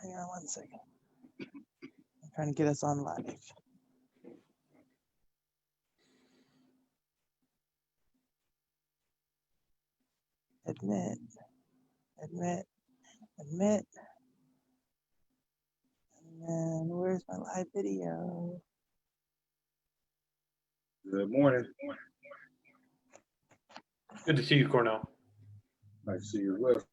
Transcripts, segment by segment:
Hang on one second. I'm trying to get us on live. Admit. And then where's my live video? Good morning. Good to see you, Cornel. Nice to see you as well.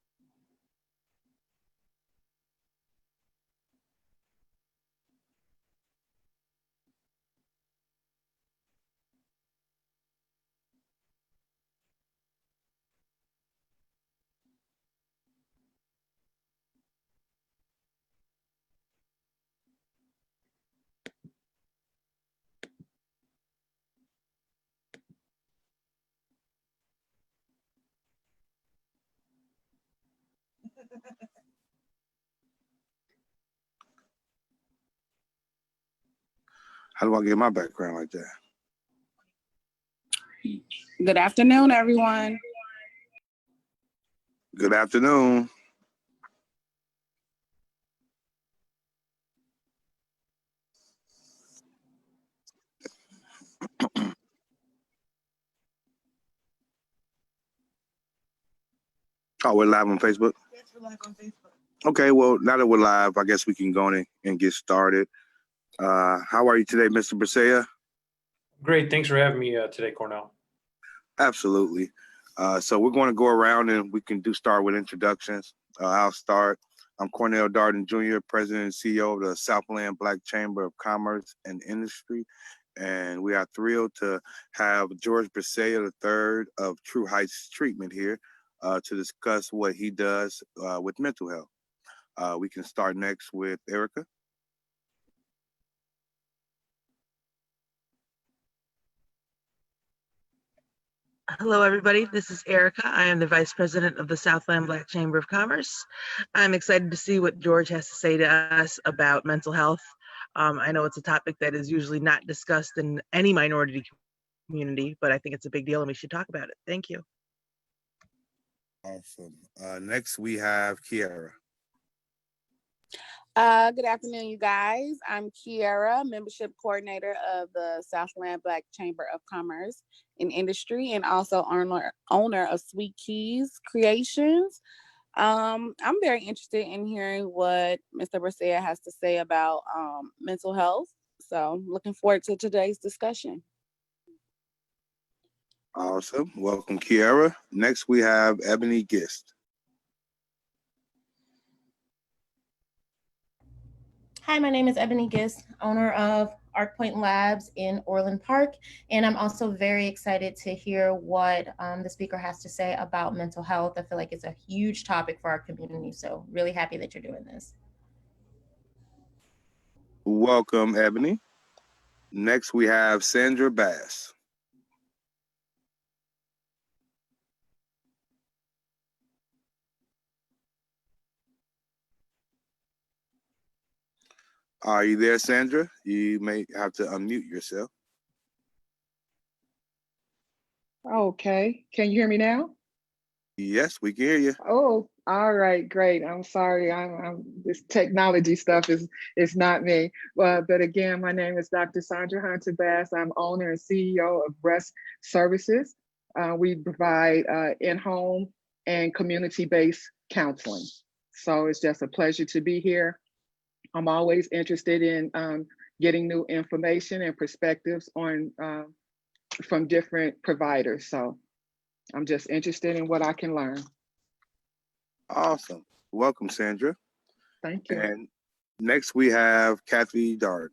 How do I get my background like that? Good afternoon, everyone. Good afternoon. Oh, we're live on Facebook? Yes, we're live on Facebook. Okay, well, now that we're live, I guess we can go in and get started. How are you today, Mr. Brisea? Great. Thanks for having me today, Cornel. Absolutely. So we're going to go around and we can start with introductions. I'll start. I'm Cornel Darden Jr., President and CEO of the Southland Black Chamber of Commerce and Industry. And we are thrilled to have George Brisea III of True Heights Treatment here to discuss what he does with mental health. We can start next with Erica. Hello, everybody. This is Erica. I am the Vice President of the Southland Black Chamber of Commerce. I'm excited to see what George has to say to us about mental health. I know it's a topic that is usually not discussed in any minority community, but I think it's a big deal and we should talk about it. Thank you. Awesome. Next, we have Kierra. Good afternoon, you guys. I'm Kierra, Membership Coordinator of the Southland Black Chamber of Commerce and Industry, and also owner of Sweet Keys Creations. I'm very interested in hearing what Mr. Brisea has to say about mental health. So looking forward to today's discussion. Awesome. Welcome, Kierra. Next, we have Ebonie Gist. Hi, my name is Ebonie Gist, owner of Arc Point Labs in Orland Park, and I'm also very excited to hear what the speaker has to say about mental health. I feel like it's a huge topic for our community, so really happy that you're doing this. Welcome, Ebonie. Next, we have Sandra Bass. Are you there, Sandra? You may have to unmute yourself. Okay, can you hear me now? Yes, we can hear you. Oh, all right, great. I'm sorry, I'm this technology stuff is not me. But again, my name is Dr. Sandra Bass. I'm owner and CEO of Breast Services. We provide in-home and community-based counseling. So it's just a pleasure to be here. I'm always interested in getting new information and perspectives on from different providers. So I'm just interested in what I can learn. Awesome. Welcome, Sandra. Thank you. And next we have Kathy Darden.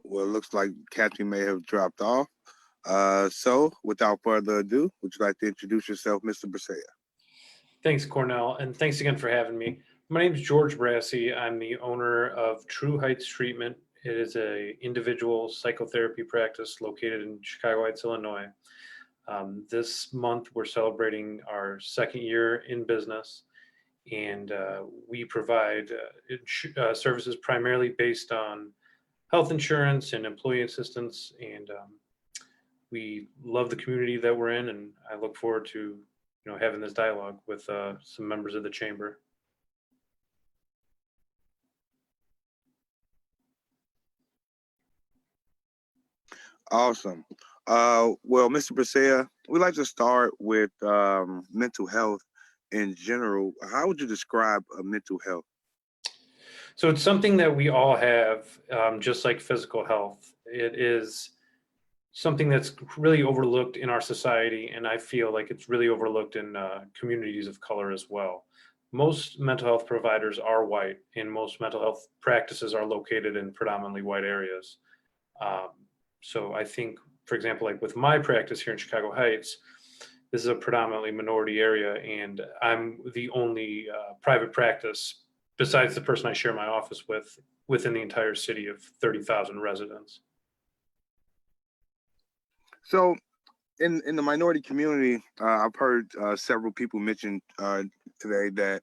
Well, it looks like Kathy may have dropped off. So without further ado, would you like to introduce yourself, Mr. Brisea? Thanks, Cornel, and thanks again for having me. My name is George Brisea. I'm the owner of True Heights Treatment. It is an individual psychotherapy practice located in Chicago Heights, Illinois. This month, we're celebrating our second year in business, and we provide services primarily based on health insurance and employee assistance. And we love the community that we're in, and I look forward to having this dialogue with some members of the chamber. Awesome. Well, Mr. Brescia, we'd like to start with mental health in general. How would you describe mental health? So it's something that we all have, just like physical health. It is something that's really overlooked in our society, and I feel like it's really overlooked in communities of color as well. Most mental health providers are white, and most mental health practices are located in predominantly white areas. So I think, for example, like with my practice here in Chicago Heights, this is a predominantly minority area, and I'm the only private practice, besides the person I share my office with, within the entire city of 30,000 residents. So in the minority community, I've heard several people mention today that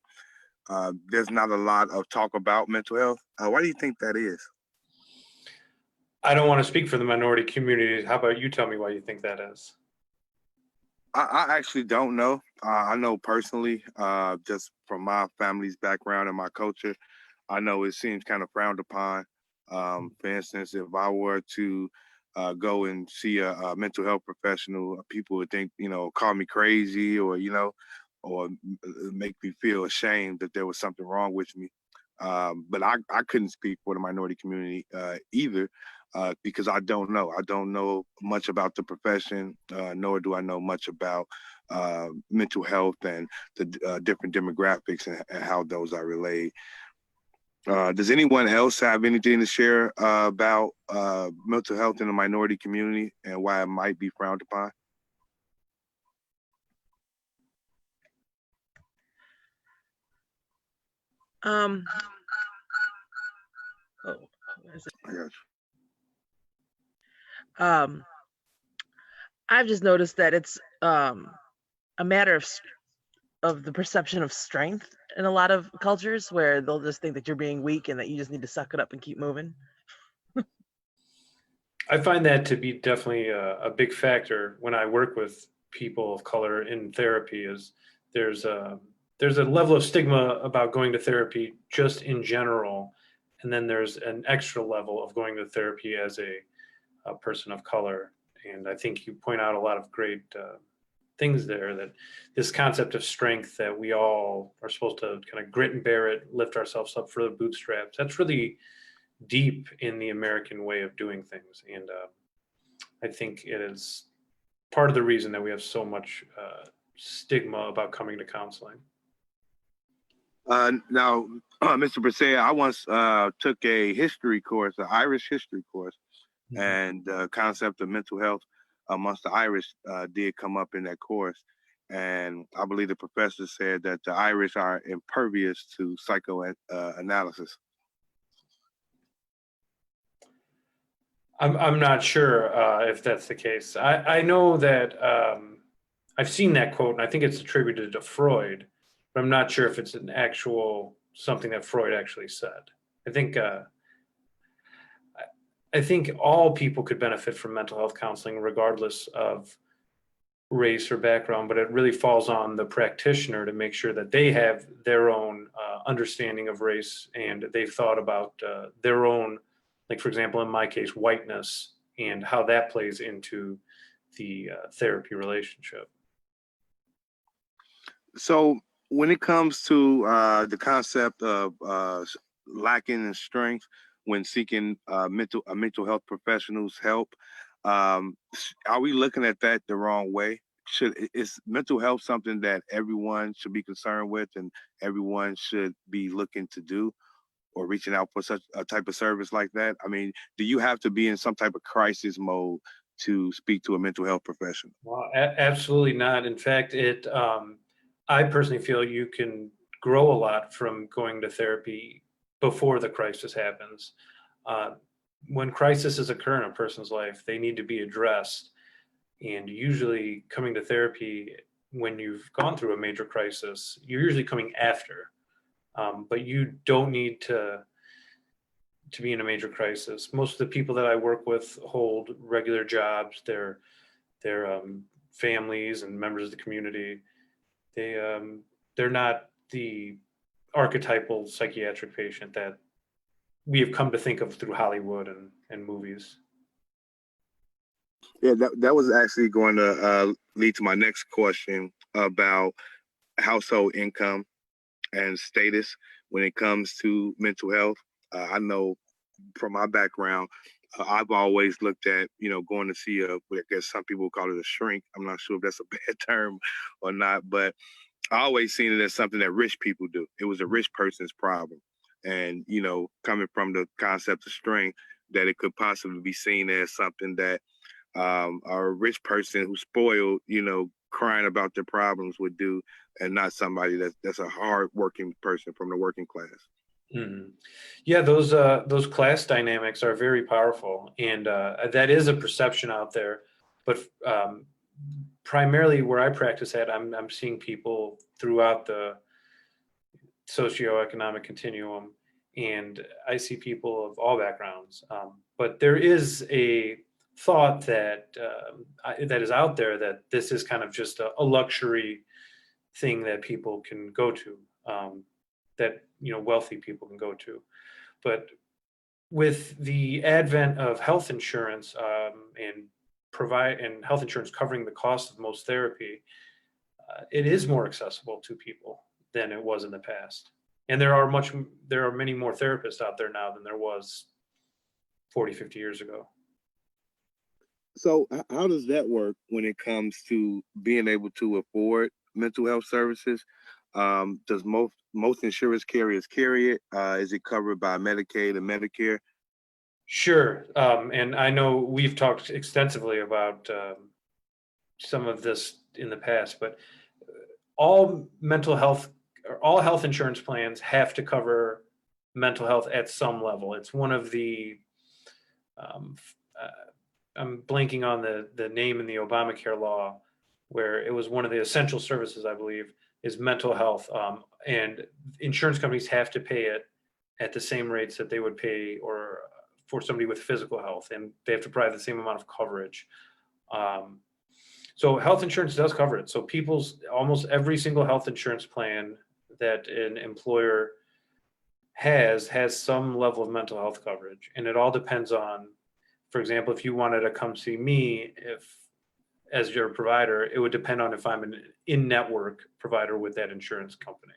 there's not a lot of talk about mental health. Why do you think that is? I don't want to speak for the minority community. How about you tell me why you think that is? I actually don't know. I know personally, just from my family's background and my culture, I know it seems kind of frowned upon. For instance, if I were to go and see a mental health professional, people would think, call me crazy, or or make me feel ashamed that there was something wrong with me. But I couldn't speak for the minority community either, because I don't know. I don't know much about the profession, nor do I know much about mental health and the different demographics and how those are relayed. Does anyone else have anything to share about mental health in the minority community and why it might be frowned upon? Where is it? I got you. I've just noticed that it's a matter of the perception of strength in a lot of cultures, where they'll just think that you're being weak and that you just need to suck it up and keep moving. I find that to be definitely a big factor when I work with people of color in therapy. Is there's a level of stigma about going to therapy just in general, and then there's an extra level of going to therapy as a person of color. And I think you point out a lot of great things there, that this concept of strength, that we all are supposed to kind of grit and bear it, lift ourselves up for the bootstraps. That's really deep in the American way of doing things. And I think it is part of the reason that we have so much stigma about coming to counseling. Now, Mr. Brescia, I once took a history course, an Irish history course, and the concept of mental health amongst the Irish did come up in that course. And I believe the professor said that the Irish are impervious to psychoanalysis. I'm not sure if that's the case. I know that I've seen that quote, and I think it's attributed to Freud, but I'm not sure if it's an actual something that Freud actually said. I think all people could benefit from mental health counseling regardless of race or background, but it really falls on the practitioner to make sure that they have their own understanding of race, and they've thought about their own, like, for example, in my case, whiteness, and how that plays into the therapy relationship. So when it comes to the concept of lacking in strength when seeking mental health professionals' help, are we looking at that the wrong way? Is mental health something that everyone should be concerned with and everyone should be looking to do, or reaching out for such a type of service like that? I mean, do you have to be in some type of crisis mode to speak to a mental health professional? Well, absolutely not. In fact, I personally feel you can grow a lot from going to therapy before the crisis happens. When crises occur in a person's life, they need to be addressed. And usually coming to therapy when you've gone through a major crisis, you're usually coming after. But you don't need to to be in a major crisis. Most of the people that I work with hold regular jobs. They're families and members of the community. They're not the archetypal psychiatric patient that we have come to think of through Hollywood and movies. Yeah, that was actually going to lead to my next question about household income and status when it comes to mental health. I know from my background, I've always looked at, going to see I guess some people call it a shrink. I'm not sure if that's a bad term or not, but I always seen it as something that rich people do. It was a rich person's problem. And, coming from the concept of strength, that it could possibly be seen as something that a rich person who's spoiled, crying about their problems would do, and not somebody that's a hard working person from the working class. Mm-hmm. Yeah, those class dynamics are very powerful, and that is a perception out there. But primarily where I practice at, I'm seeing people throughout the socioeconomic continuum, and I see people of all backgrounds. But there is a thought that that is out there that this is kind of just a luxury thing that people can go to, that wealthy people can go to. But with the advent of health insurance and health insurance covering the cost of most therapy, it is more accessible to people than it was in the past. And there are many more therapists out there now than there was 40, 50 years ago. So how does that work when it comes to being able to afford mental health services? Does most insurance carriers carry it? Is it covered by Medicaid and Medicare? Sure. And I know we've talked extensively about some of this in the past, but all health insurance plans have to cover mental health at some level. It's one of the, I'm blanking on the name in the Obamacare law, where it was one of the essential services, I believe, is mental health. And insurance companies have to pay it at the same rates that they would pay or for somebody with physical health, and they have to provide the same amount of coverage. So health insurance does cover it. So almost every single health insurance plan that an employer has some level of mental health coverage. And it all depends on, for example, if you wanted to come see me, as your provider, it would depend on if I'm an in-network provider with that insurance company.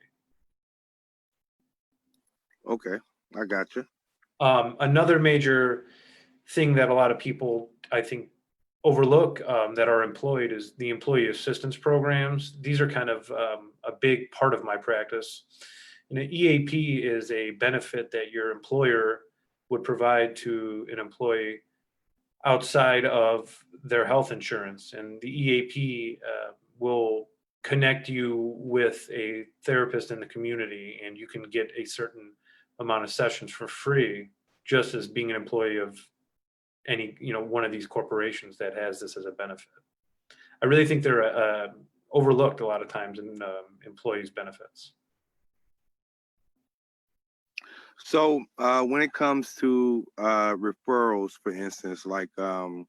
Okay, I got you. Another major thing that a lot of people, I think, overlook that are employed is the employee assistance programs. These are kind of a big part of my practice. And an EAP is a benefit that your employer would provide to an employee outside of their health insurance. And the EAP will connect you with a therapist in the community, and you can get a certain amount of sessions for free, just as being an employee of any, one of these corporations that has this as a benefit. I really think they're overlooked a lot of times in employees' benefits. So when it comes to referrals, for instance, like I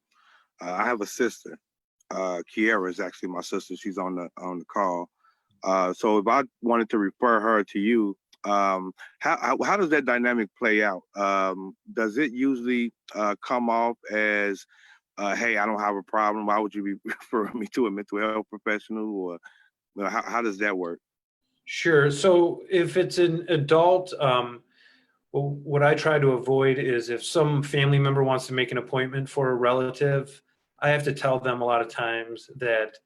have a sister, Kierra is actually my sister. She's on the call. So if I wanted to refer her to you, how does that dynamic play out? Does it usually come off as, hey, I don't have a problem, why would you be referring me to a mental health professional? Or how does that work? Sure. So if it's an adult, well, what I try to avoid is if some family member wants to make an appointment for a relative, I have to tell them a lot of times that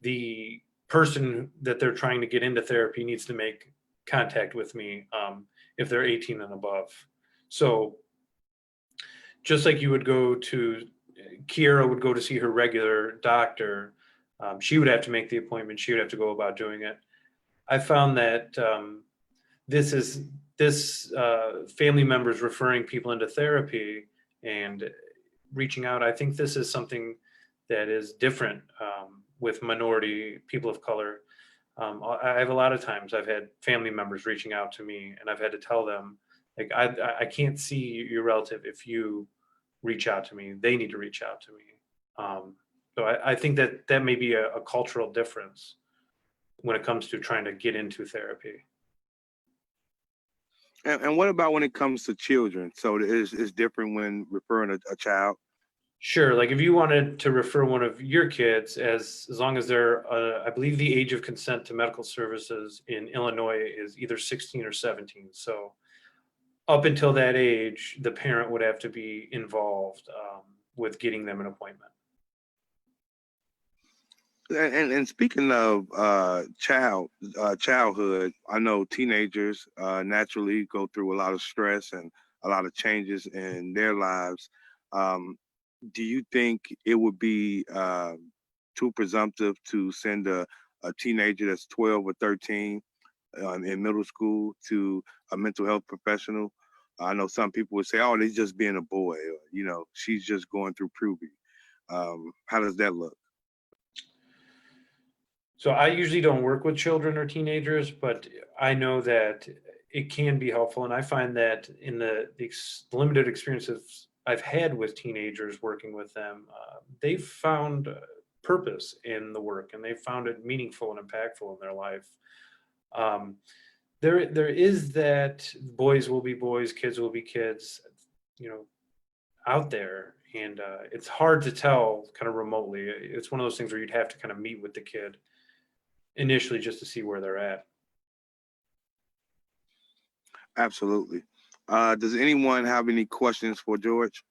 the person that they're trying to get into therapy needs to make contact with me if they're 18 and above. So just like you would Kierra would go to see her regular doctor, she would have to make the appointment. She would have to go about doing it. I found that this family members referring people into therapy and reaching out. I think this is something that is different with minority people of color. I have a lot of times I've had family members reaching out to me, and I've had to tell them Like I can't see your relative if you reach out to me. They need to reach out to me. So I think that may be a cultural difference when it comes to trying to get into therapy. And what about when it comes to children? So it's different when referring a child. Sure. Like if you wanted to refer one of your kids, as long as they're, I believe the age of consent to medical services in Illinois is either 16 or 17. So up until that age, the parent would have to be involved with getting them an appointment. And speaking of childhood, I know teenagers naturally go through a lot of stress and a lot of changes in their lives. Um, do you think it would be too presumptive to send a teenager that's 12 or 13 in middle school to a mental health professional? I know some people would say, "Oh, they're just being a boy," or, she's just going through puberty. How does that look? So I usually don't work with children or teenagers, but I know that it can be helpful. And I find that in the limited experiences I've had with teenagers working with them, they've found purpose in the work and they've found it meaningful and impactful in their life. Um, there is that boys will be boys, kids will be kids, you know, out there. And it's hard to tell kind of remotely. It's one of those things where you'd have to kind of meet with the kid initially just to see where they're at. Absolutely. Does anyone have any questions for George?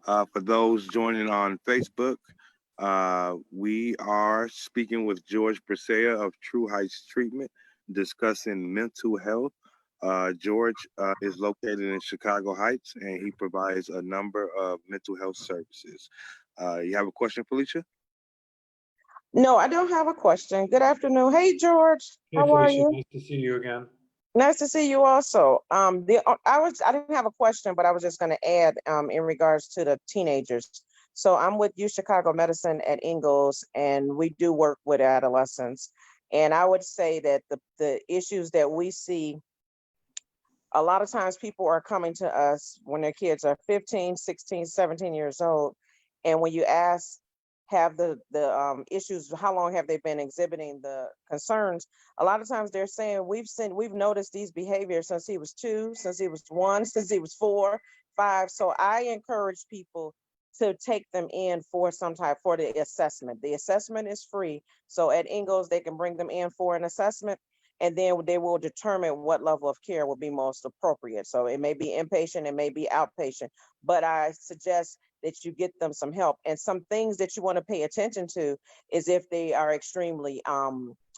For those joining on Facebook, we are speaking with George Presea of True Heights Treatment, discussing mental health. George is located in Chicago Heights, and he provides a number of mental health services. You have a question, Felicia? No, I don't have a question. Good afternoon. Hey, George. Hey, How are Felicia, you? nice to see you again. Nice to see you also. I didn't have a question, but I was just going to add in regards to the teenagers. So I'm with U Chicago Medicine at Ingalls, and we do work with adolescents. And I would say that the issues that we see, a lot of times people are coming to us when their kids are 15, 16, 17 years old. And when you ask, have the issues, how long have they been exhibiting the concerns? A lot of times they're saying, we've noticed these behaviors since he was 2, since he was 1, since he was 4, 5. So I encourage people to take them in for the assessment. The assessment is free. So at Ingalls, they can bring them in for an assessment, and then they will determine what level of care will be most appropriate. So it may be inpatient, it may be outpatient, but I suggest that you get them some help. And some things that you want to pay attention to is if they are extremely,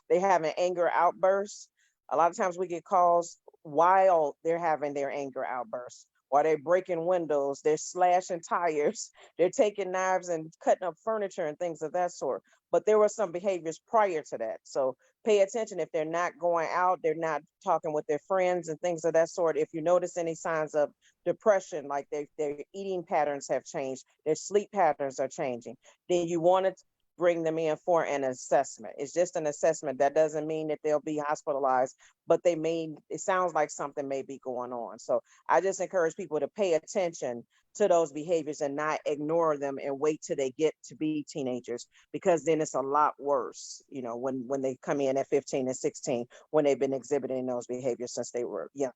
they have an anger outburst. A lot of times we get calls while they're having their anger outbursts, while they're breaking windows, they're slashing tires, they're taking knives and cutting up furniture and things of that sort. But there were some behaviors prior to that. So pay attention if they're not going out, they're not talking with their friends and things of that sort. If you notice any signs of depression, like their eating patterns have changed, their sleep patterns are changing, then you want to bring them in for an assessment. It's just an assessment. That doesn't mean that they'll be hospitalized, but it sounds like something may be going on. So I just encourage people to pay attention to those behaviors and not ignore them and wait till they get to be teenagers, because then it's a lot worse, when they come in at 15 and 16, when they've been exhibiting those behaviors since they were younger.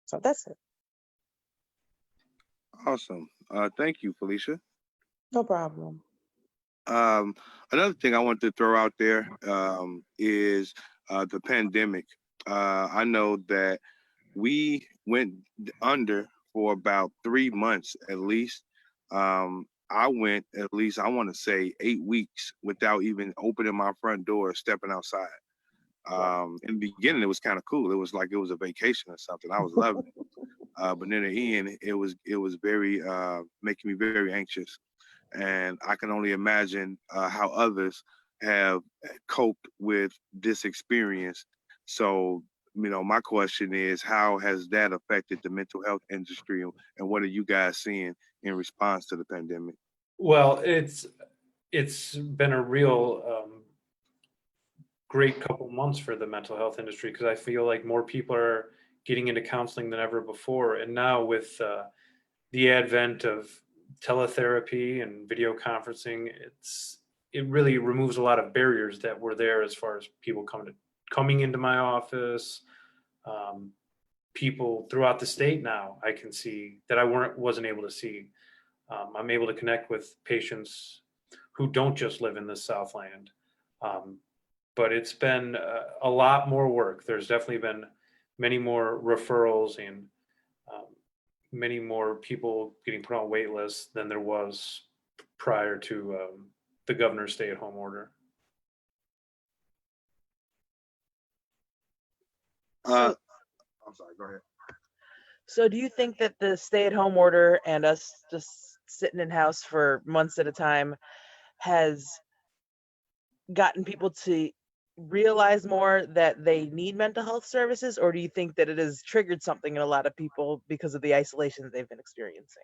So that's it. Awesome. Thank you, Felicia. No problem. Another thing I want to throw out there is the pandemic. I know that we went under for about 3 months at least. I went at least, I want to say 8 weeks without even opening my front door, stepping outside. In the beginning, it was kind of cool. It was like it was a vacation or something. I was loving it. But then in the end, it was very making me very anxious. And I can only imagine how others have coped with this experience. So, my question is, how has that affected the mental health industry, and what are you guys seeing in response to the pandemic? Well, it's been a real great couple months for the mental health industry, because I feel like more people are getting into counseling than ever before. And now with the advent of teletherapy and video conferencing, it really removes a lot of barriers that were there as far as people coming into my office. People throughout the state now I can see that I wasn't able to see. I'm able to connect with patients who don't just live in the Southland. But it's been a lot more work. There's definitely been many more referrals and many more people getting put on wait lists than there was prior to the governor's stay-at-home order. I'm sorry, go ahead. So do you think that the stay-at-home order and us just sitting in house for months at a time has gotten people to realize more that they need mental health services, or do you think that it has triggered something in a lot of people because of the isolation that they've been experiencing?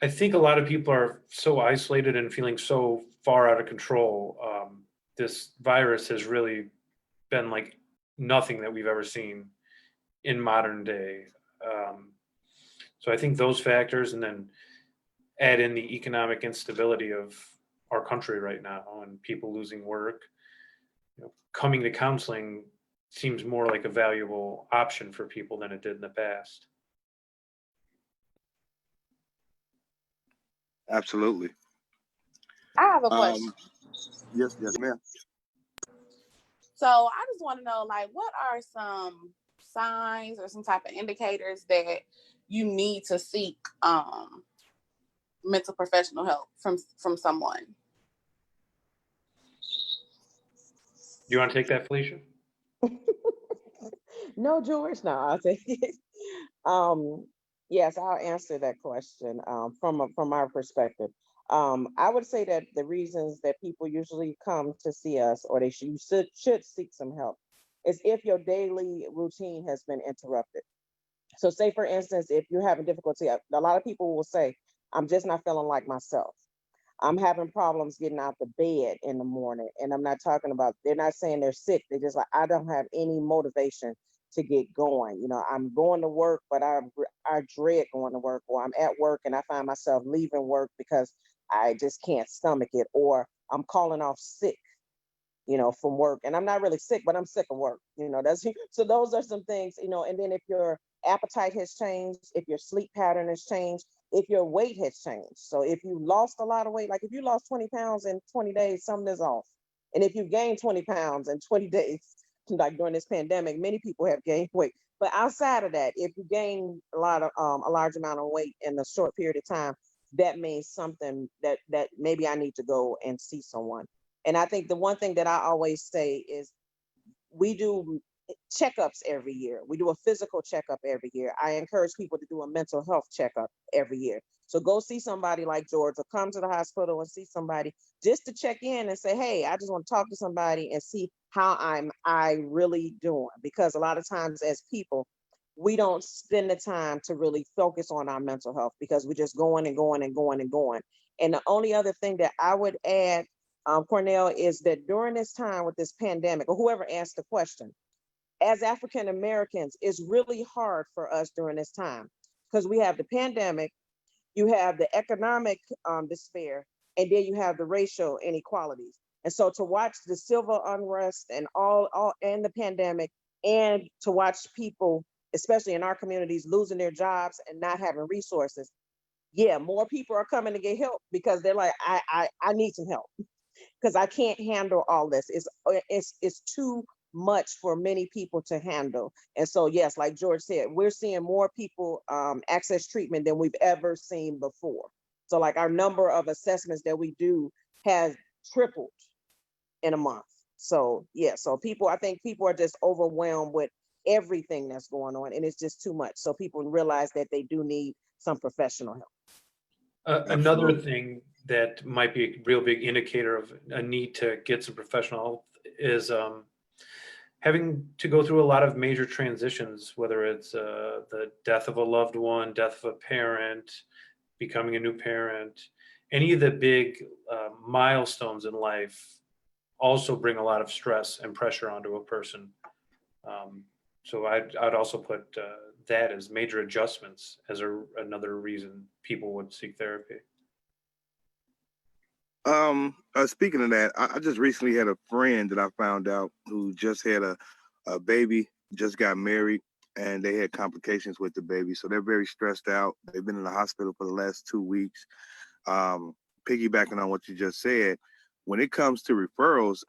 I think a lot of people are so isolated and feeling so far out of control. This virus has really been like nothing that we've ever seen in modern day. So I think those factors, and then add in the economic instability of our country right now and people losing work, coming to counseling seems more like a valuable option for people than it did in the past. Absolutely. I have a question. Yes, ma'am. So I just want to know, like, what are some signs or some type of indicators that you need to seek mental professional help from someone? You want to take that, Felicia? No, George, no, I'll take it. Yes, I'll answer that question from our perspective. I would say that the reasons that people usually come to see us, or they should seek some help, is if your daily routine has been interrupted. So say, for instance, if you're having difficulty, a lot of people will say, I'm just not feeling like myself. I'm having problems getting out the bed in the morning. And I'm not talking about, they're not saying they're sick. They're just like, I don't have any motivation to get going. I'm going to work, but I dread going to work, or I'm at work and I find myself leaving work because I just can't stomach it, or I'm calling off sick, from work. And I'm not really sick, but I'm sick of work. So those are some things, and then if your appetite has changed, if your sleep pattern has changed, if your weight has changed. So if you lost a lot of weight, like if you lost 20 pounds in 20 days, something is off. And if you gained 20 pounds in 20 days, like during this pandemic, many people have gained weight. But outside of that, if you gain a large amount of weight in a short period of time, that means something that maybe I need to go and see someone. And I think the one thing that I always say is, we do checkups every year. We do a physical checkup every year. I encourage people to do a mental health checkup every year. So go see somebody like George, or come to the hospital and see somebody just to check in and say, hey, I just want to talk to somebody and see how I really doing. Because a lot of times as people, we don't spend the time to really focus on our mental health, because we're just going and going and going and going. And the only other thing that I would add, Cornel, is that during this time with this pandemic, or whoever asked the question, as African Americans, it's really hard for us during this time, because we have the pandemic, you have the economic despair, and then you have the racial inequalities. And so to watch the civil unrest and all and the pandemic, and to watch people, especially in our communities, losing their jobs and not having resources, yeah, more people are coming to get help, because they're like, I need some help, because I can't handle all this. It's too much for many people to handle. And so, yes, like George said, we're seeing more people access treatment than we've ever seen before. So like our number of assessments that we do has tripled in a month. So yeah, so I think people are just overwhelmed with everything that's going on, and it's just too much. So people realize that they do need some professional help. Another thing that might be a real big indicator of a need to get some professional help is having to go through a lot of major transitions, whether it's the death of a loved one, death of a parent, becoming a new parent, any of the big milestones in life also bring a lot of stress and pressure onto a person. So I'd also put that as major adjustments as another reason people would seek therapy. Speaking of that, I just recently had a friend that I found out who just had a baby, just got married, and they had complications with the baby. So they're very stressed out. They've been in the hospital for the last 2 weeks. Piggybacking on what you just said, when it comes to referrals,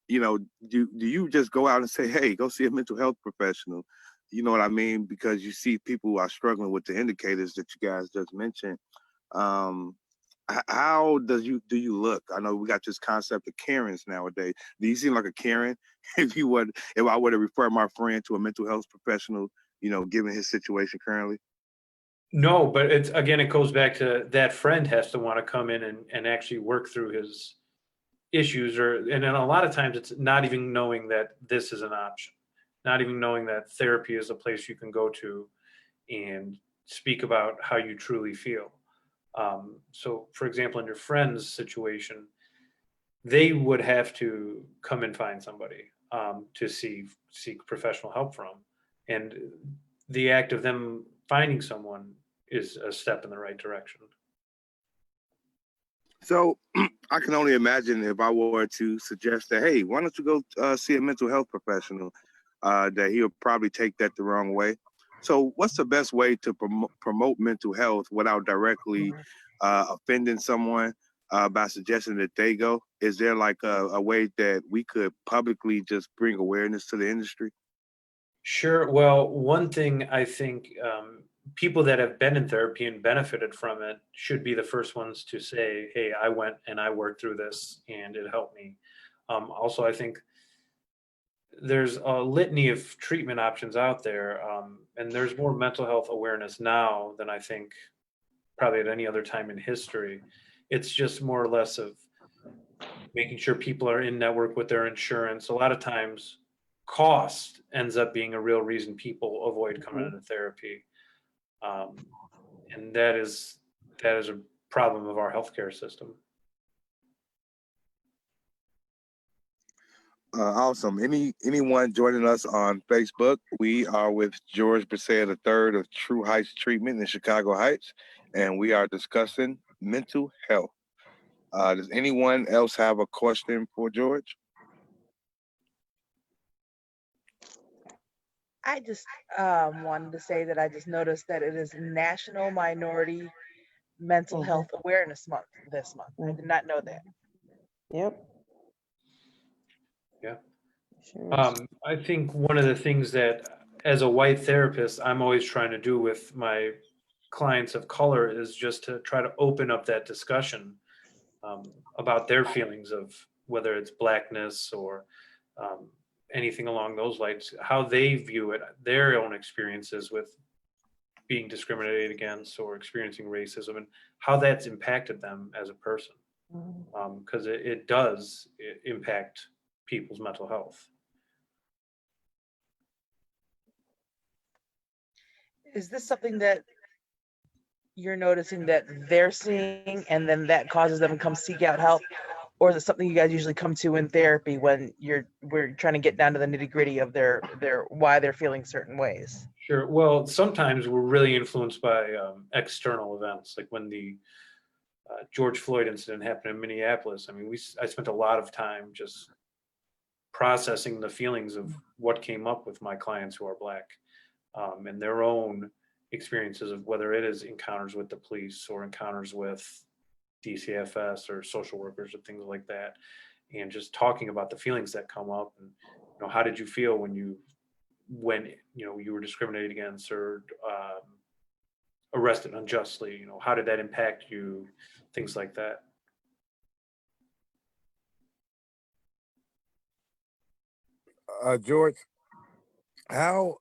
you know, do you just go out and say, hey, go see a mental health professional? You know what I mean? Because you see people who are struggling with the indicators that you guys just mentioned. How do you look? I know we got this concept of Karens nowadays. Do you seem like a Karen if I were to refer my friend to a mental health professional, you know, given his situation currently? No, but it's, again, it goes back to that friend has to want to come in and actually work through his issues, and then a lot of times it's not even knowing that this is an option, not even knowing that therapy is a place you can go to and speak about how you truly feel. So for example, in your friend's situation, they would have to come and find somebody to seek professional help from. And the act of them finding someone is a step in the right direction. So I can only imagine if I were to suggest that, hey, why don't you go see a mental health professional, that he'll probably take that the wrong way. So what's the best way to promote mental health without directly offending someone by suggesting that they go? Is there like a way that we could publicly just bring awareness to the industry? Sure. Well, one thing I think people that have been in therapy and benefited from it should be the first ones to say, hey, I went and I worked through this and it helped me. Also, I think there's a litany of treatment options out there, and there's more mental health awareness now than I think probably at any other time in history. It's just more or less of making sure people are in network with their insurance. A lot of times cost ends up being a real reason people avoid coming into therapy. And that is a problem of our healthcare system. Awesome. Anyone joining us on Facebook? We are with George Brisset III of True Heights Treatment in Chicago Heights, and we are discussing mental health. Does anyone else have a question for George? I just wanted to say that I just noticed that it is National Minority Mental Health Awareness Month this month. I did not know that. Yep. Yeah. Sure. I think one of the things that as a white therapist, I'm always trying to do with my clients of color is just to try to open up that discussion about their feelings of whether it's Blackness or anything along those lines, how they view it, their own experiences with being discriminated against or experiencing racism, and how that's impacted them as a person. Because it does impact people's mental health. Is this something that you're noticing that they're seeing and then that causes them to come seek out help? Or is it something you guys usually come to in therapy when we're trying to get down to the nitty gritty of their why they're feeling certain ways? Sure. Well, sometimes we're really influenced by external events, like when the George Floyd incident happened in Minneapolis. I mean, I spent a lot of time just processing the feelings of what came up with my clients who are Black, and their own experiences of whether it is encounters with the police or encounters with DCFS or social workers or things like that, and just talking about the feelings that come up. And how did you feel when you were discriminated against or arrested unjustly? How did that impact you? Things like that. George, how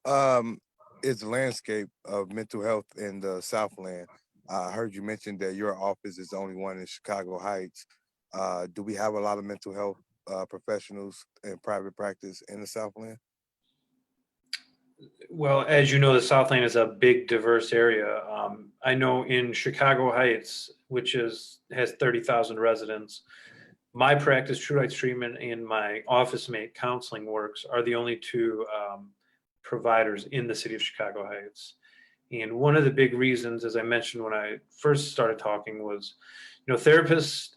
is the landscape of mental health in the Southland? I heard you mention that your office is the only one in Chicago Heights. Do we have a lot of mental health professionals in private practice in the Southland? Well, as you know, the Southland is a big, diverse area. I know in Chicago Heights, which has 30,000 residents, my practice, True Heights Treatment, and my office mate Counseling Works are the only two providers in the city of Chicago Heights. And one of the big reasons, as I mentioned when I first started talking, was, therapists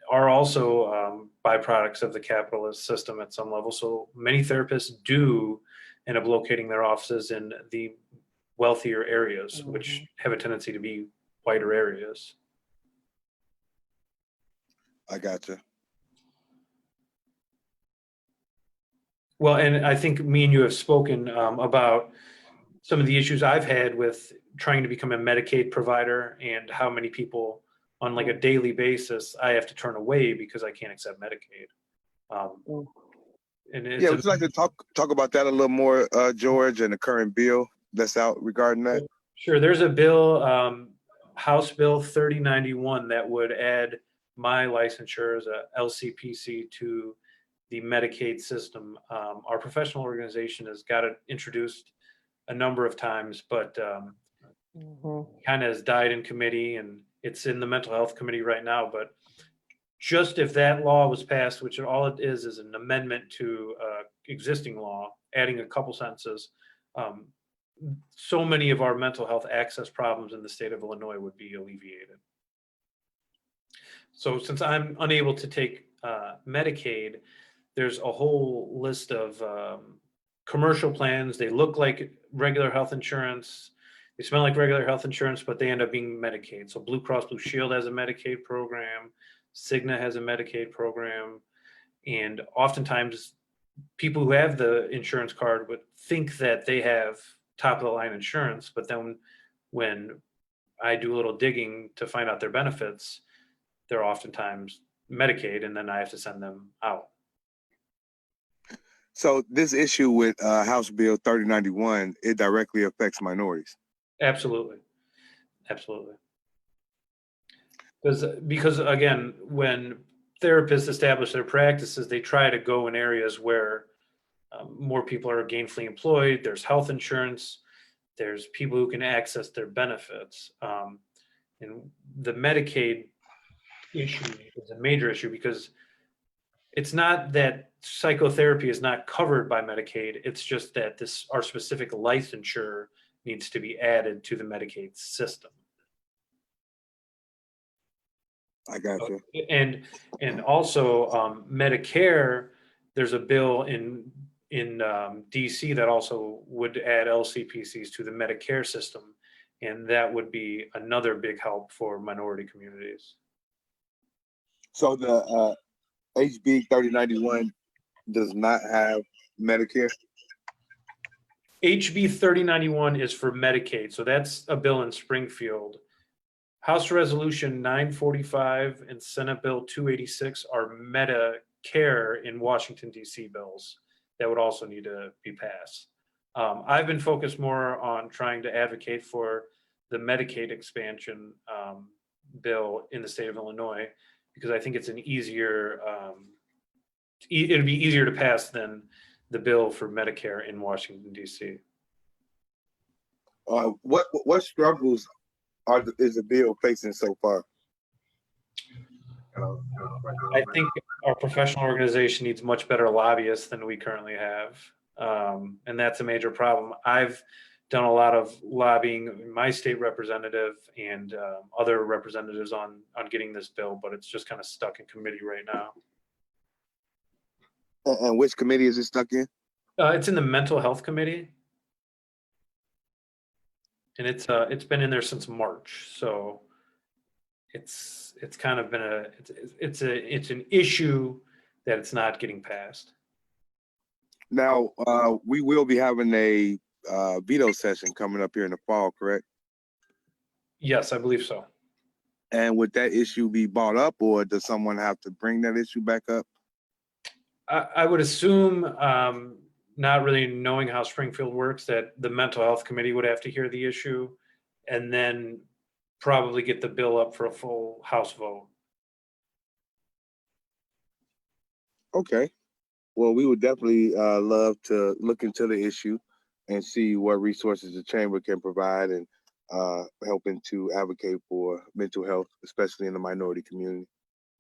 are also byproducts of the capitalist system at some level. So many therapists do end up locating their offices in the wealthier areas, which have a tendency to be whiter areas. I gotcha. Well, and I think me and you have spoken about some of the issues I've had with trying to become a Medicaid provider, and how many people on like a daily basis I have to turn away because I can't accept Medicaid. And it's Would you like to talk about that a little more, George, and the current bill that's out regarding that? Sure. There's a bill, House Bill 3091, that would add my licensure as a LCPC to the Medicaid system. Our professional organization has got it introduced a number of times, but kind of has died in committee, and it's in the mental health committee right now. But just if that law was passed, which all it is an amendment to existing law, adding a couple sentences, so many of our mental health access problems in the state of Illinois would be alleviated. So since I'm unable to take Medicaid, there's a whole list of commercial plans. They look like regular health insurance. They smell like regular health insurance, but they end up being Medicaid. So Blue Cross Blue Shield has a Medicaid program. Cigna has a Medicaid program. And oftentimes people who have the insurance card would think that they have top of the line insurance, but then when I do a little digging to find out their benefits, they're oftentimes Medicaid, and then I have to send them out. So this issue with House Bill 3091, it directly affects minorities. Absolutely. Because again, when therapists establish their practices, they try to go in areas where more people are gainfully employed. There's health insurance. There's people who can access their benefits. And the Medicaid issue is a major issue, because it's not that psychotherapy is not covered by Medicaid. It's just that our specific licensure needs to be added to the Medicaid system. I got you. And also Medicare, there's a bill in DC that also would add LCPCs to the Medicare system, and that would be another big help for minority communities. So the HB 3091 does not have Medicare? HB 3091 is for Medicaid, so that's a bill in Springfield. House Resolution 945 and Senate Bill 286 are Medicare in Washington, D.C. bills that would also need to be passed. I've been focused more on trying to advocate for the Medicaid expansion bill in the state of Illinois, because I think it's an easier, it'd be easier to pass than the bill for Medicare in Washington, D.C. What struggles is the bill facing so far? I think our professional organization needs much better lobbyists than we currently have. And that's a major problem. I've done a lot of lobbying, my state representative and other representatives on getting this bill, but it's just kind of stuck in committee right now. And which committee is it stuck in? It's in the mental health committee. And it's been in there since March. So it's kind of been it's an issue that it's not getting passed. Now, we will be having a veto session coming up here in the fall, correct? Yes, I believe so. And would that issue be brought up, or does someone have to bring that issue back up? I would assume, not really knowing how Springfield works, that the mental health committee would have to hear the issue and then probably get the bill up for a full House vote. Okay. Well, we would definitely love to look into the issue and see what resources the chamber can provide and helping to advocate for mental health, especially in the minority community.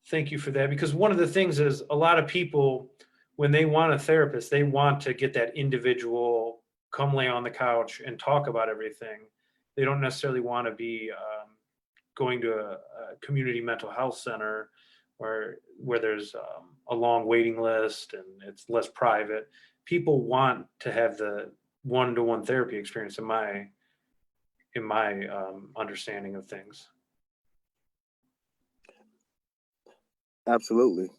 Thank you for that, because one of the things is a lot of people, when they want a therapist, they want to get that individual come lay on the couch and talk about everything. They don't necessarily want to be going to a community mental health center where there's a long waiting list and it's less private. People want to have the one-to-one therapy experience in my understanding of things. Absolutely.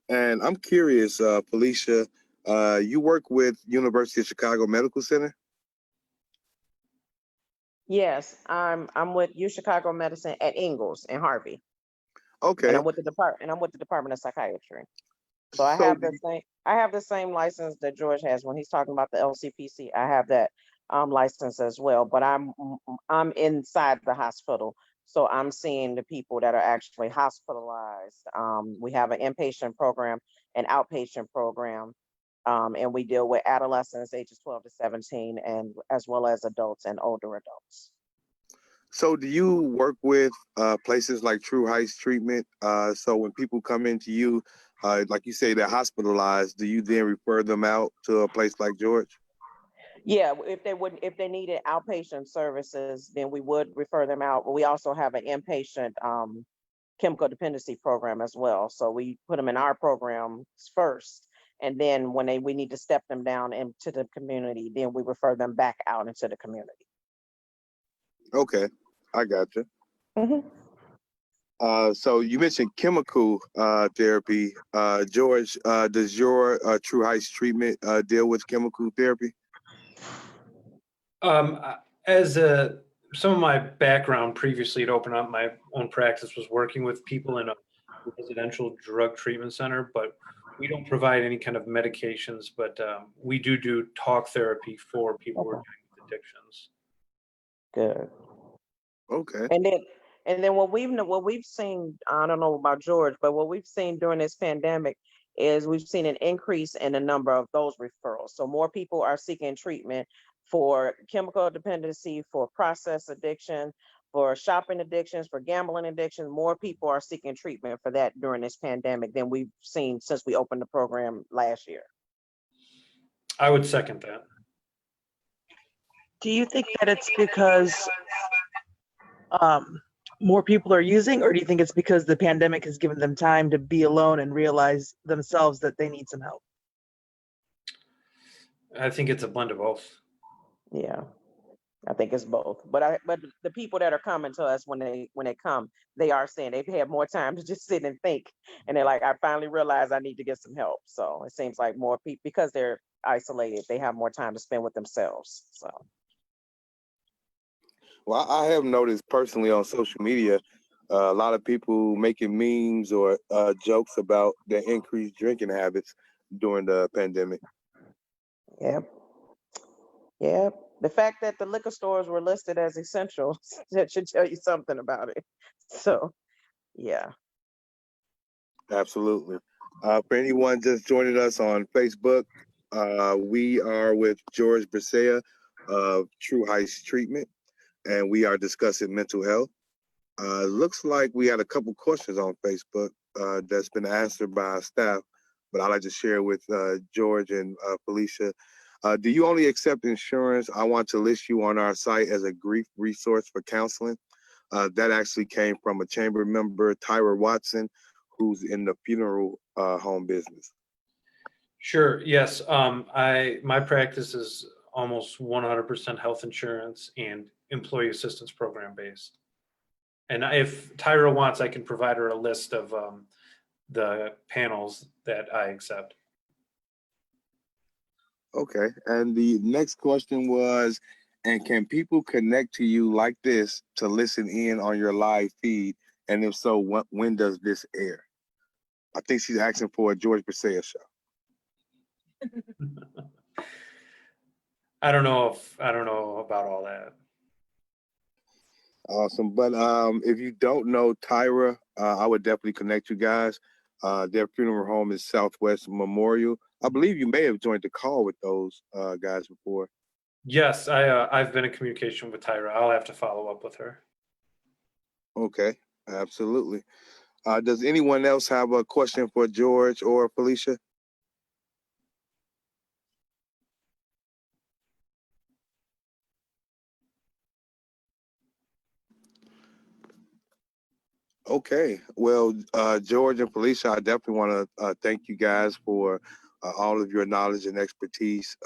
And I'm curious, Felicia, you work with University of Chicago Medical Center? Yes, I'm with U Chicago Medicine at Ingalls and Harvey, Okay. and I'm with the Department of Psychiatry. So I So have the same license that George has when he's talking about the LCPC. I have that license as well, but I'm inside the hospital, so I'm seeing the people that are actually hospitalized. We have an inpatient program, an outpatient program, and we deal with adolescents ages 12 to 17, and as well as adults and older adults. So do you work with places like True Heights Treatment? So when people come into you, like you say, they're hospitalized, do you then refer them out to a place like George? Yeah, if they needed outpatient services, then we would refer them out. But we also have an inpatient chemical dependency program as well. So we put them in our program first, and then when we need to step them down into the community, then we refer them back out into the community. Okay, I got you. Mm-hmm. So you mentioned chemical therapy. George, does your True Heights Treatment deal with chemical therapy? As some of my background previously to open up my own practice was working with people in a residential drug treatment center, but we don't provide any kind of medications, but we do talk therapy for people who are dealing with addictions. Good. Okay. And then what we've seen, I don't know about George, but what we've seen during this pandemic is we've seen an increase in the number of those referrals. So more people are seeking treatment for chemical dependency, for process addiction, for shopping addictions, for gambling addiction. More people are seeking treatment for that during this pandemic than we've seen since we opened the program last year. I would second that. Do you think that it's because more people are using, or do you think it's because the pandemic has given them time to be alone and realize themselves that they need some help? I think it's a blend of both. Yeah, I think it's both. But the people that are coming to us when they come, they are saying they've had more time to just sit and think, and they're like, I finally realized I need to get some help. So it seems like more people, because they're isolated, they have more time to spend with themselves. So. Well, I have noticed personally on social media, a lot of people making memes or jokes about their increased drinking habits during the pandemic. Yep. Yep. The fact that the liquor stores were listed as essential, that should tell you something about it. So, yeah. Absolutely. For anyone just joining us on Facebook, we are with George Brisea of True Heights Treatment, and we are discussing mental health. Looks like we had a couple questions on Facebook that's been answered by our staff, but I'd like to share with George and Felicia. Do you only accept insurance? I want to list you on our site as a grief resource for counseling. That actually came from a chamber member, Tyra Watson, who's in the funeral home business. Sure. Yes. My practice is almost 100% health insurance and employee assistance program based. And if Tyra wants, I can provide her a list of the panels that I accept. Okay. And the next question was, and can people connect to you like this to listen in on your live feed? And if so, when does this air? I think she's asking for a George Brisea show. I don't know about all that. Awesome. But if you don't know Tyra, I would definitely connect you guys. Their funeral home is Southwest Memorial. I believe you may have joined the call with those guys before. Yes, I've been in communication with Tyra. I'll have to follow up with her. Okay, absolutely. Does anyone else have a question for George or Felicia? Okay, well, George and Felicia, I definitely want to thank you guys for all of your knowledge and expertise.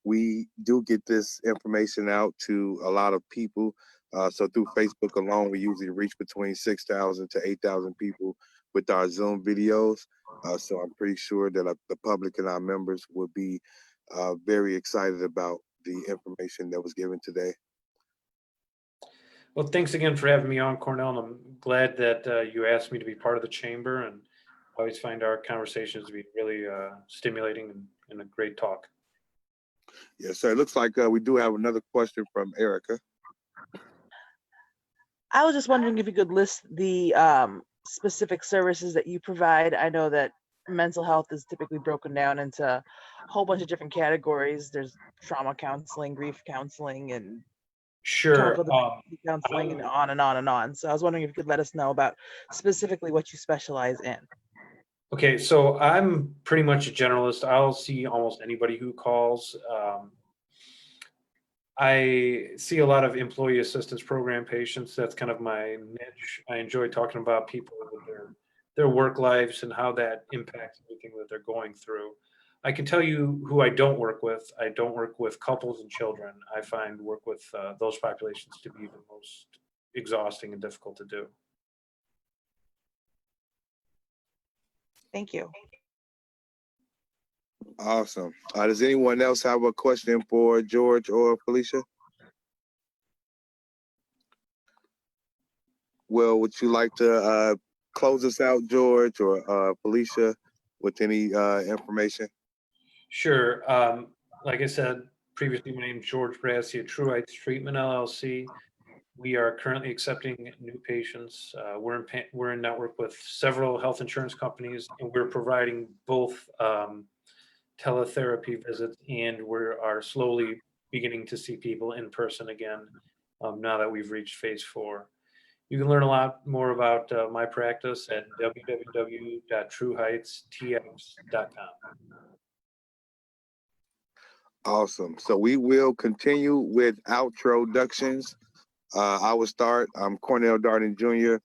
We do get this information out to a lot of people. So through Facebook alone, we usually reach between 6,000 to 8,000 people with our Zoom videos. So I'm pretty sure that the public and our members will be very excited about the information that was given today. Well, thanks again for having me on, Cornel. And I'm glad that you asked me to be part of the chamber, and I always find our conversations to be really stimulating and a great talk. Yes, sir. It looks like we do have another question from Erica. I was just wondering if you could list the specific services that you provide. I know that mental health is typically broken down into a whole bunch of different categories. There's trauma counseling, grief counseling, and Sure. chemical dependency counseling, and on and on and on. So I was wondering if you could let us know about specifically what you specialize in. Okay, so I'm pretty much a generalist. I'll see almost anybody who calls. I see a lot of employee assistance program patients. That's kind of my niche. I enjoy talking about people with their work lives and how that impacts everything that they're going through. I can tell you who I don't work with. I don't work with couples and children. I find work with those populations to be the most exhausting and difficult to do. Thank you. Awesome. Does anyone else have a question for George or Felicia? Well, would you like to close us out, George or Felicia, with any information? Sure. Like I said previously, my name is George Brassi at True Heights Treatment LLC. We are currently accepting new patients. We're in network with several health insurance companies, and we're providing both teletherapy visits, and we are slowly beginning to see people in person again now that we've reached phase 4. You can learn a lot more about my practice at www.trueheightstx.com. Awesome. So we will continue with outroductions. I will start. I'm Cornel Darden Jr.,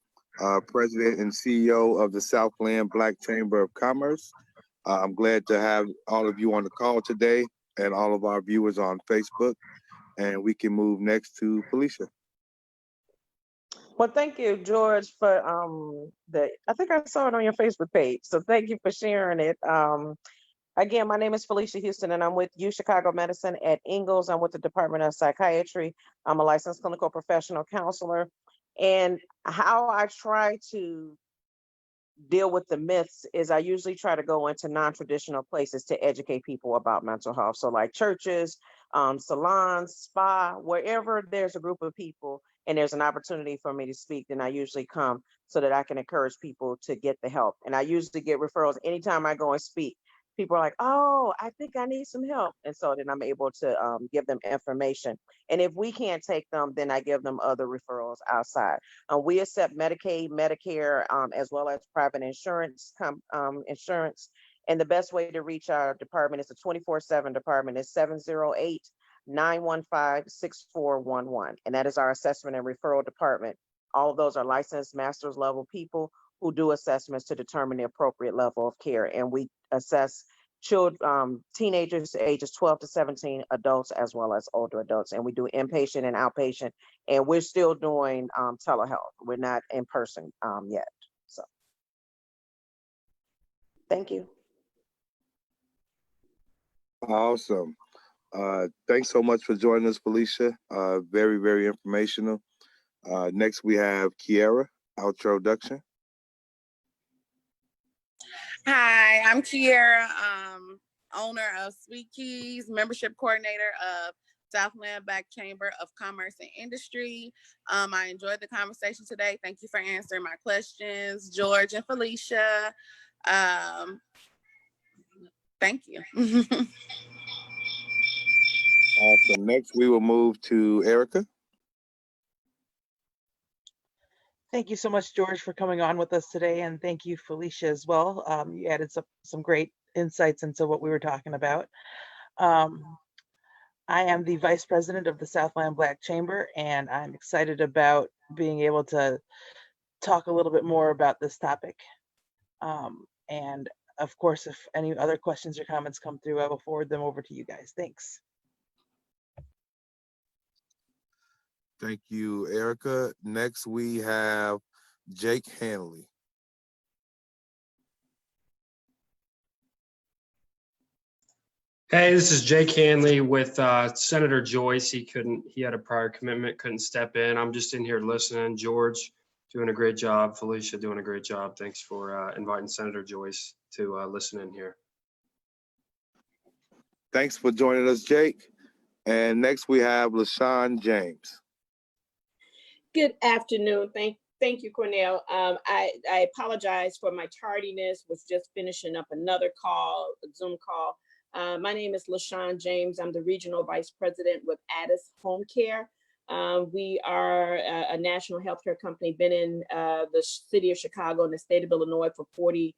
President and CEO of the Southland Black Chamber of Commerce. I'm glad to have all of you on the call today and all of our viewers on Facebook. And we can move next to Felicia. Well, thank you, George, for I think I saw it on your Facebook page. So thank you for sharing it. Again, my name is Felicia Houston, and I'm with Chicago Medicine at Ingalls. I'm with the Department of Psychiatry. I'm a licensed clinical professional counselor. And how I try to deal with the myths is I usually try to go into non-traditional places to educate people about mental health. So like churches, salons, spa, wherever there's a group of people and there's an opportunity for me to speak, then I usually come so that I can encourage people to get the help. And I usually get referrals anytime I go and speak. People are like, oh, I think I need some help. And so then I'm able to give them information. And if we can't take them, then I give them other referrals outside. We accept Medicaid, Medicare, as well as private insurance. And the best way to reach our department is a 24/7 department. It's 708-915-6411. And that is our assessment and referral department. All of those are licensed master's level people who do assessments to determine the appropriate level of care. And we assess children, teenagers ages 12 to 17, adults as well as older adults. And we do inpatient and outpatient. And we're still doing telehealth. We're not in person yet. So thank you. Awesome. Thanks so much for joining us, Felicia. Very, very informational. Next, we have Kierra, outroduction. Hi, I'm Kierra, owner of Sweet Keys, membership coordinator of Southland Black Chamber of Commerce and Industry. I enjoyed the conversation today. Thank you for answering my questions, George and Felicia. Thank you. Awesome. Next, we will move to Erica. Thank you so much, George, for coming on with us today, and thank you, Felicia, as well. You added some great insights into what we were talking about. I am the Vice President of the Southland Black Chamber, and I'm excited about being able to talk a little bit more about this topic. And of course, if any other questions or comments come through, I will forward them over to you guys. Thanks. Thank you, Erica. Next, we have Jake Handey. Hey, this is Jake Handey with Senator Joyce. He had a prior commitment, couldn't step in. I'm just in here listening. George doing a great job. Felicia doing a great job. Thanks for inviting Senator Joyce to listen in here. Thanks for joining us, Jake. And next we have Lashun James. Good afternoon. Thank you, Cornel. I apologize for my tardiness. Was just finishing up another call, a Zoom call. My name is Lashun James. I'm the Regional Vice President with Addis Home Care. We are a national healthcare company, been in the city of Chicago and the state of Illinois for 40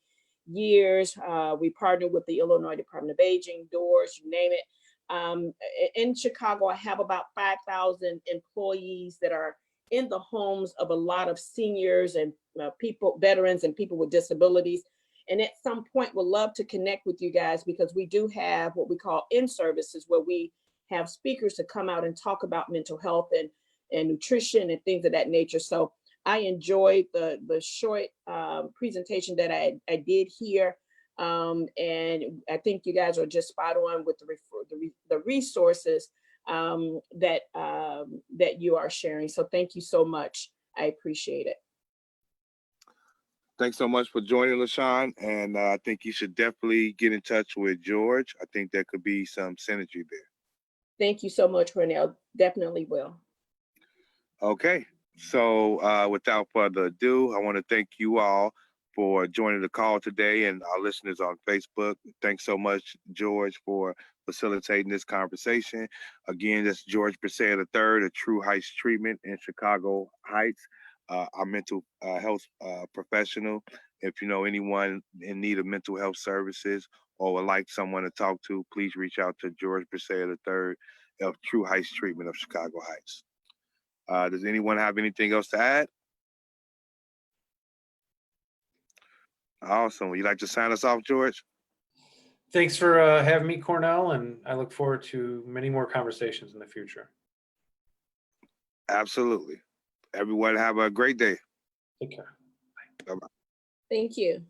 years. We partner with the Illinois Department of Aging, DOORS, you name it. In Chicago, I have about 5,000 employees that are in the homes of a lot of seniors and people, veterans and people with disabilities. And at some point, we'd love to connect with you guys because we do have what we call in-services where we have speakers to come out and talk about mental health and nutrition and things of that nature. So I enjoyed the short presentation that I did here. And I think you guys are just spot on with the resources that you are sharing. So thank you so much. I appreciate it. Thanks so much for joining, Lashun. And I think you should definitely get in touch with George. I think there could be some synergy there. Thank you so much, Cornel. Definitely will. Okay. So without further ado, I want to thank you all for joining the call today and our listeners on Facebook. Thanks so much, George, for facilitating this conversation. Again, that's George Brisset III, a True Heights Treatment in Chicago Heights. Our mental health professional. If you know anyone in need of mental health services or would like someone to talk to, please reach out to George Brisset III of True Heights Treatment of Chicago Heights. Does anyone have anything else to add? Awesome. Would you like to sign us off, George? Thanks for having me, Cornel, and I look forward to many more conversations in the future. Absolutely. Everyone have a great day. Take care. Bye-bye. Thank you.